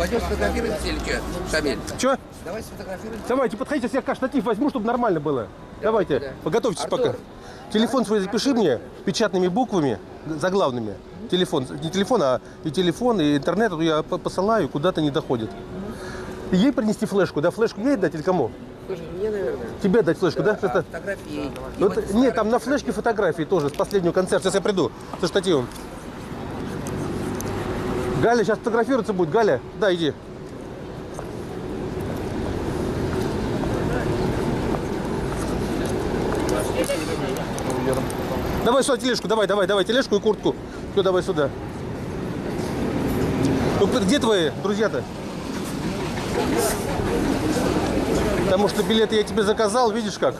Пойдем сфотографируемся или что, Шамиль? Че? Давай сфотографируемся. Давайте, подходите, сейчас я штатив возьму, чтобы нормально было. Давайте, да. подготовьтесь Артур. пока. Телефон свой запиши мне печатными буквами, заглавными. Телефон, не телефон, а и телефон, и интернет, а я посылаю, куда-то не доходит. Ей принести флешку, да? Флешку ей дать или кому? Слушай, мне, наверное. Тебе дать флешку, да? Это- Фотографии. Вот, нет, там на флешке фотографии тоже с последнего концерта. Сейчас я приду со штативом. Галя сейчас фотографироваться будет. Галя, да, иди. Давай сюда тележку, давай, тележку и куртку. Все, давай сюда. Ну, где твои друзья-то? Потому что билеты я тебе заказал, видишь как?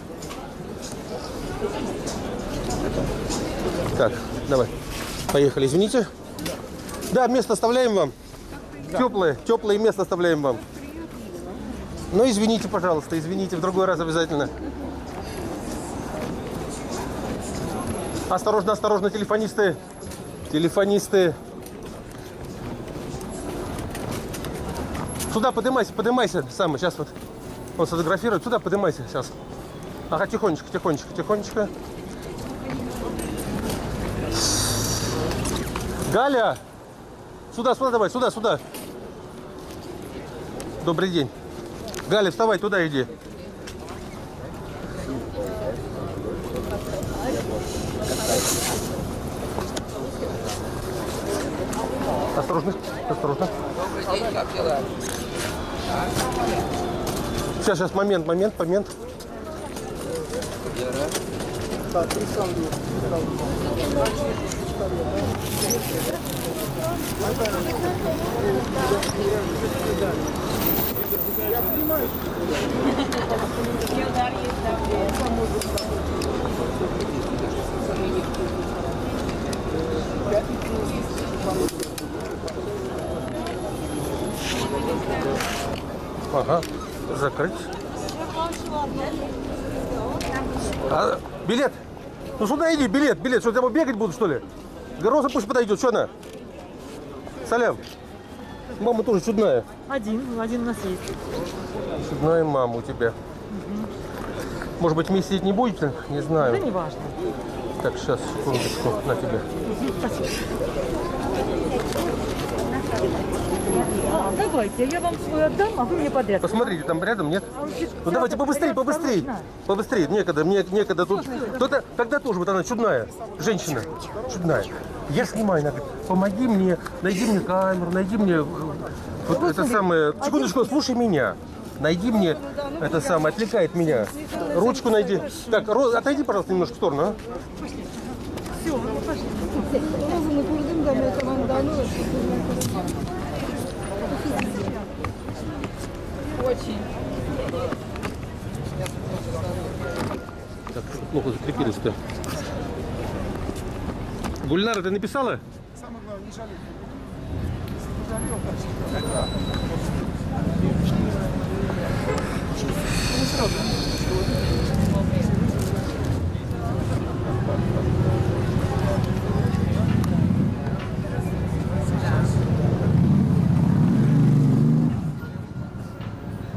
Так, давай. Поехали, извините. Да, место оставляем вам. Теплое место оставляем вам. Ну, извините, пожалуйста, извините, в другой раз обязательно. Осторожно, осторожно, телефонисты. Телефонисты. Сюда поднимайся, сам, сейчас вот. Он сфотографирует, сюда поднимайся, сейчас. Ага, тихонечко. Галя! Сюда, давай, сюда. Добрый день. Галя, вставай, туда иди. Осторожно. Добрый день, как дела? Сейчас, момент. Ага, закрыть. А, билет? Ну сюда иди, билет. Что, я бегать буду, что ли? Роза пусть подойдет, что она? Салям. Мама тоже чудная. Один у нас есть. Чудная мама у тебя. Может быть, вместе сидеть не будете? Не знаю. Да не важно. Так, сейчас, секундочку, на тебе. Спасибо. Давайте, я вам свой отдам, а вы мне подряд. Посмотрите, там рядом нет? Ну давайте побыстрее. Некогда тут. Тогда тоже вот она чудная, женщина, чудная. Я снимаю, она говорит, помоги мне, найди мне камеру, найди мне вот это самое. Секундочку, слушай меня. Найди мне это самое, отвлекает меня. Ручку найди. Так, отойди, пожалуйста, немножко в сторону, а? Все, ну пошли. Очень. Так, плохо закрепились-то. Гульнара, ты написала? Самое главное, не жалей.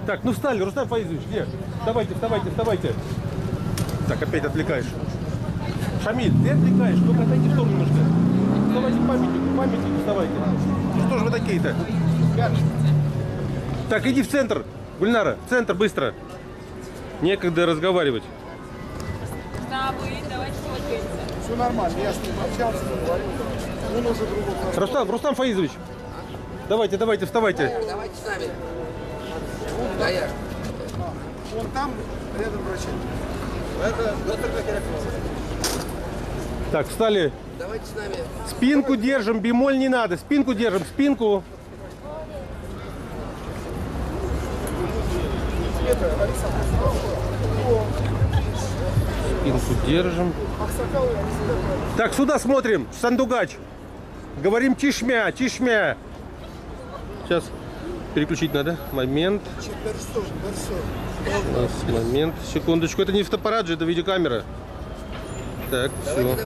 Так, ну встали, Рустам Фаизович, где? Вставайте. Так, опять отвлекаешь. Шамиль, ты отвлекаешь, только отойди в сторону немножко. Вставайте к памятнику вставайте. Ну что же вы такие-то? Так, иди в центр, Гульнара, в центр быстро. Некогда разговаривать. Давайте сфоткаемся. Все нормально, я с ним общался, говорил. Он уже другого. Рустам Фаизович, давайте, вставайте. Давайте с нами. Гая. Он там, рядом врачи. Это доктор Так, встали. Давайте с нами. Спинку держим, бемоль не надо. Спинку держим, спинку. Спинку держим. Так, сюда смотрим, Сандугач. Говорим чешмя. Сейчас переключить надо. Момент. Момент. Секундочку. Это не фотоаппарат же, это видеокамера. Так, все.